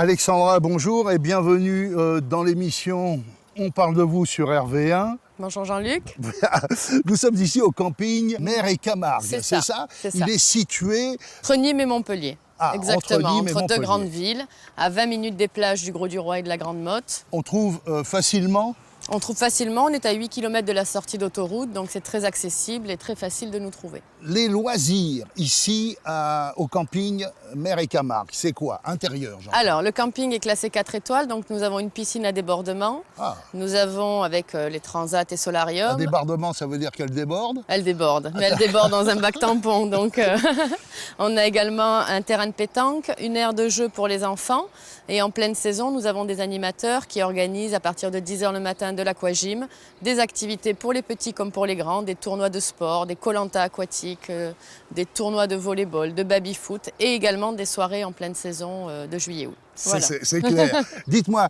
Alexandra, bonjour et bienvenue dans l'émission On parle de vous sur RV1. Bonjour Jean-Luc. Nous sommes ici au camping Mer et Camargue, C'est ça, ça. Il est situé Entre Nîmes et Montpellier. entre Exactement, Nîmes et entre deux Montpellier. grandes villes, à 20 minutes des plages du Gros-du-Roi et de la Grande-Motte. On trouve facilement. On trouve facilement, on est à 8 km de la sortie d'autoroute, donc c'est très accessible et très facile de nous trouver. Les loisirs ici au camping Mer et Camargue, c'est quoi? Intérieur, genre. Alors, le camping est classé 4 étoiles, donc nous avons une piscine à débordement. Ah. Nous avons, avec les transats et Un solarium, débordement, ça veut dire qu'elle déborde. elle déborde, mais elle déborde dans un bac tampon. Donc, on a également un terrain de pétanque, une aire de jeu pour les enfants. Et en pleine saison, nous avons des animateurs qui organisent à partir de 10h le matin de l'aquagym, des activités pour les petits comme pour les grands, des tournois de sport, des koh-lanta aquatiques, des tournois de volley-ball, de baby-foot et également des soirées en pleine saison de juillet-août. Voilà. C'est clair. Dites-moi,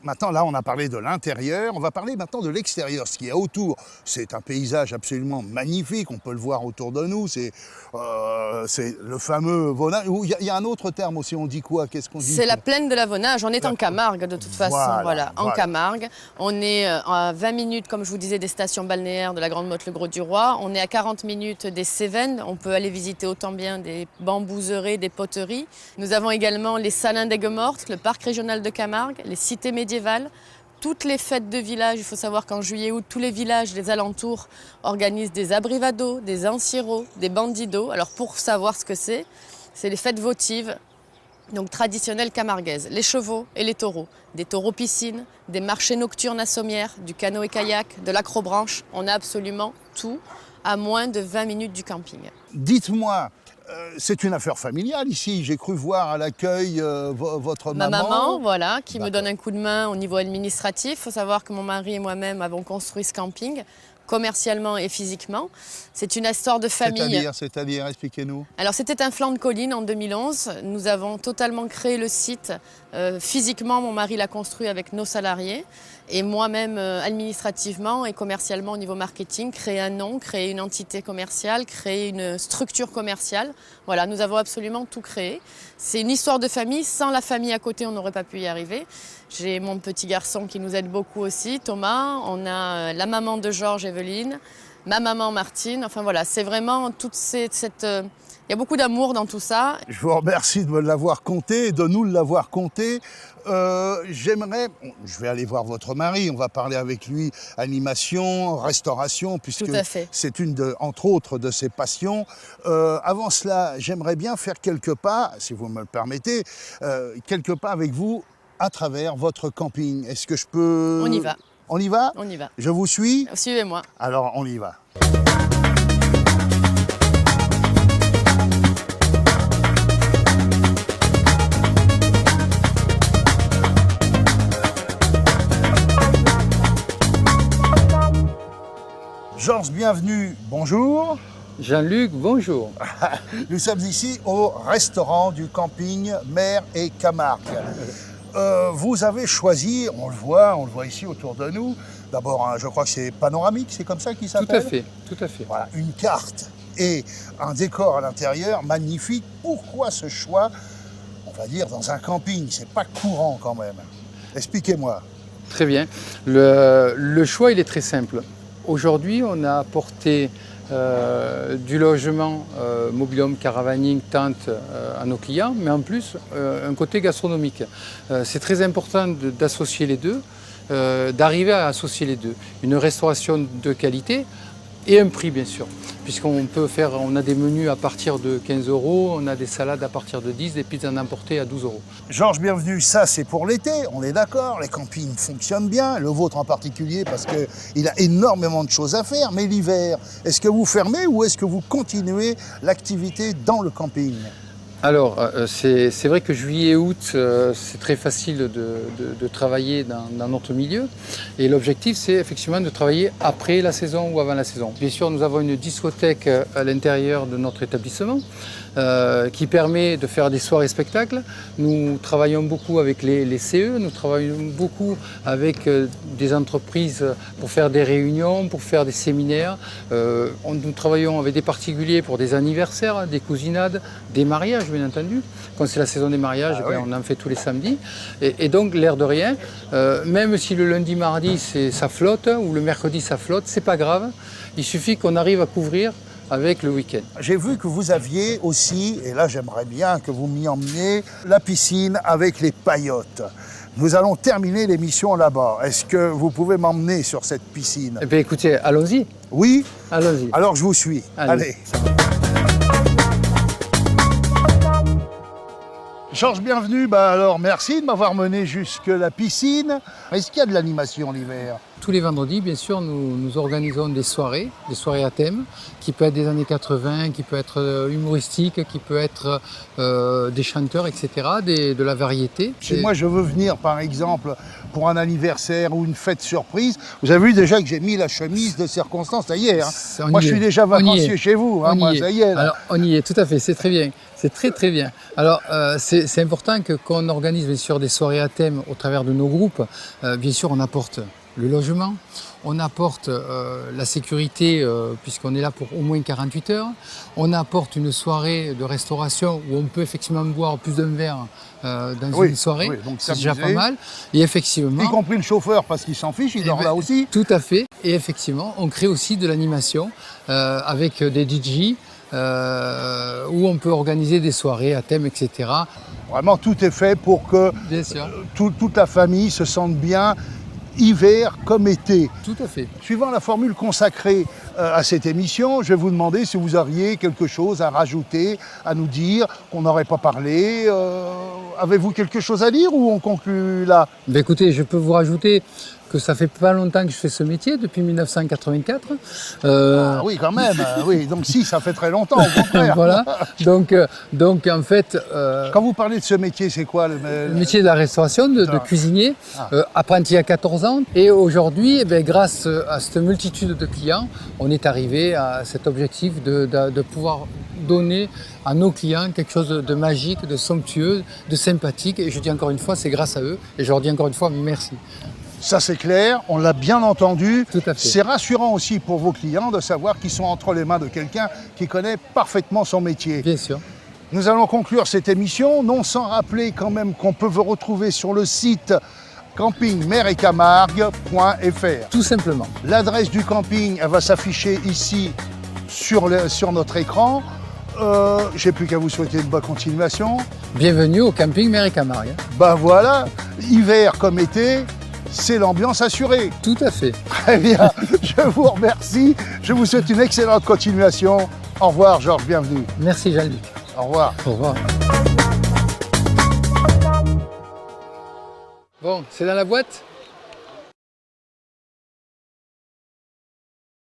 maintenant là on a parlé de l'intérieur, on va parler maintenant de l'extérieur, ce qu'il y a autour. C'est un paysage absolument magnifique, on peut le voir autour de nous, c'est le fameux Vonage. Il y a un autre terme aussi, on dit quoi? Qu'est-ce qu'on dit? C'est la plaine de la Vonage, on est en Camargue de toute façon, voilà. En Camargue. On est à 20 minutes, comme je vous disais, des stations balnéaires de la Grande-Motte, le Gros-du-Roi. On est à 40 minutes des Cévennes, on peut aller visiter autant bien des bambouseraies, des poteries. Nous avons également les Salins d'Aigues-Mortes, le parc régional de Camargue, les cités médiévales, toutes les fêtes de village. Il faut savoir qu'en juillet-août, tous les villages des alentours organisent des abrivados, des enciros, des bandidos. Alors pour savoir ce que c'est les fêtes votives, donc traditionnelles camarguaises. Les chevaux et les taureaux, des taureaux piscines, des marchés nocturnes à Sommières, du canoë-kayak, de l'acrobranche. On a absolument tout à moins de 20 minutes du camping. Dites-moi, c'est une affaire familiale ici. J'ai cru voir à l'accueil votre Ma maman. maman, voilà, qui me donne un coup de main au niveau administratif. Il faut savoir que mon mari et moi-même avons construit ce camping, commercialement et physiquement. C'est une histoire de famille. C'est-à-dire, expliquez-nous. Alors c'était un flanc de colline en 2011. Nous avons totalement créé le site. Physiquement, mon mari l'a construit avec nos salariés. Et moi-même, administrativement et commercialement au niveau marketing, créer un nom, créer une entité commerciale, créer une structure commerciale. Voilà, nous avons absolument tout créé. C'est une histoire de famille. Sans la famille à côté, on n'aurait pas pu y arriver. J'ai mon petit garçon qui nous aide beaucoup aussi, Thomas. On a la maman de Georges, Evelyne, ma maman Martine. Enfin voilà, c'est vraiment toute cette... Il y a beaucoup d'amour dans tout ça. Je vous remercie de me l'avoir conté, de nous l'avoir conté. Je vais aller voir votre mari, on va parler avec lui animation, restauration, puisque c'est entre autres, de ses passions. Avant cela, j'aimerais bien faire quelques pas, si vous me le permettez, quelques pas avec vous à travers votre camping. Est-ce que je peux... On y va. On y va? On y va. Je vous suis? Suivez-moi. Alors, on y va. Georges, bienvenue, bonjour. Jean-Luc, bonjour. Nous sommes ici au restaurant du camping Mer et Camargue. Vous avez choisi, on le voit ici autour de nous, d'abord, je crois que c'est panoramique, c'est comme ça qu'il s'appelle? Tout à fait. Voilà, une carte et un décor à l'intérieur magnifique. Pourquoi ce choix, on va dire, dans un camping? C'est pas courant quand même. Expliquez-moi. Très bien. Le choix, il est très simple. Aujourd'hui, on a apporté du logement, mobil-home, caravaning, tente à nos clients, mais en plus, un côté gastronomique. C'est très important d'associer les deux, d'arriver à associer les deux. Une restauration de qualité et un prix, bien sûr. On a des menus à partir de 15 €, on a des salades à partir de 10, des pizzas d'emporter à 12 €. Georges, bienvenue. Ça, c'est pour l'été, on est d'accord. Les campings fonctionnent bien, le vôtre en particulier, parce qu'il a énormément de choses à faire. Mais l'hiver, est-ce que vous fermez ou est-ce que vous continuez l'activité dans le camping? Alors, c'est vrai que juillet et août, c'est très facile de travailler dans notre milieu. Et l'objectif, c'est effectivement de travailler après la saison ou avant la saison. Bien sûr, nous avons une discothèque à l'intérieur de notre établissement qui permet de faire des soirées spectacles. Nous travaillons beaucoup avec les CE, nous travaillons beaucoup avec des entreprises pour faire des réunions, pour faire des séminaires. Nous travaillons avec des particuliers pour des anniversaires, des cousinades, des mariages bien entendu. Quand c'est la saison des mariages, oui. On en fait tous les samedis. Et donc, l'air de rien, même si le lundi, mardi, ça flotte, ou le mercredi, ça flotte, c'est pas grave. Il suffit qu'on arrive à couvrir avec le week-end. J'ai vu que vous aviez aussi, et là j'aimerais bien que vous m'y emmeniez, la piscine avec les paillotes. Nous allons terminer l'émission là-bas. Est-ce que vous pouvez m'emmener sur cette piscine? Eh bien écoutez, allons-y. Oui? Allons-y. Alors je vous suis. Allez. Georges, bienvenue. Alors merci de m'avoir mené jusque la piscine. Est-ce qu'il y a de l'animation l'hiver? Tous les vendredis, bien sûr, nous organisons des soirées à thème, qui peut être des années 80, qui peut être humoristique, qui peut être des chanteurs, etc., de la variété. Si moi je veux venir, par exemple, pour un anniversaire ou une fête surprise, vous avez vu déjà que j'ai mis la chemise de circonstance, ça y est. Moi je suis déjà vacancier chez vous, moi ça y est. Alors on y est, tout à fait, c'est très bien. C'est très très bien. Alors c'est important qu'on organise bien sûr des soirées à thème au travers de nos groupes. Bien sûr on apporte le logement, on apporte la sécurité puisqu'on est là pour au moins 48 heures. On apporte une soirée de restauration où on peut effectivement boire plus d'un verre dans une soirée, c'est déjà pas mal. Et effectivement, y compris le chauffeur parce qu'il s'en fiche, il dort là aussi. Tout à fait. Et effectivement, on crée aussi de l'animation avec des DJ où on peut organiser des soirées à thème, etc. Vraiment, tout est fait pour que toute la famille se sente bien, hiver comme été. Tout à fait. Suivant la formule consacrée à cette émission, je vais vous demander si vous auriez quelque chose à rajouter, à nous dire, qu'on n'aurait pas parlé. Avez-vous quelque chose à dire ou on conclut là? Ben écoutez, je peux vous rajouter que ça fait pas longtemps que je fais ce métier, depuis 1984. Ah oui, quand même. Oui, donc si, ça fait très longtemps, au contraire. Voilà. Donc en fait... Quand vous parlez de ce métier, c'est quoi le métier de la restauration, de cuisinier, apprenti à 14 ans. Et aujourd'hui, grâce à cette multitude de clients, on est arrivé à cet objectif de pouvoir donner à nos clients quelque chose de magique, de somptueux, de sympathique. Et je dis encore une fois, c'est grâce à eux. Et je leur dis encore une fois, merci. Ça c'est clair, on l'a bien entendu. Tout à fait. C'est rassurant aussi pour vos clients de savoir qu'ils sont entre les mains de quelqu'un qui connaît parfaitement son métier. Bien sûr. Nous allons conclure cette émission, non sans rappeler quand même qu'on peut vous retrouver sur le site camping-mer-et-camargue.fr. Tout simplement. L'adresse du camping, elle va s'afficher ici sur notre écran. J'ai plus qu'à vous souhaiter une bonne continuation. Bienvenue au camping Mer et Camargue. Ben voilà, hiver comme été, c'est l'ambiance assurée. Tout à fait. Très bien, je vous remercie. Je vous souhaite une excellente continuation. Au revoir Georges, bienvenue. Merci Jean-Luc. Au revoir. Au revoir. Bon, c'est dans la boîte ?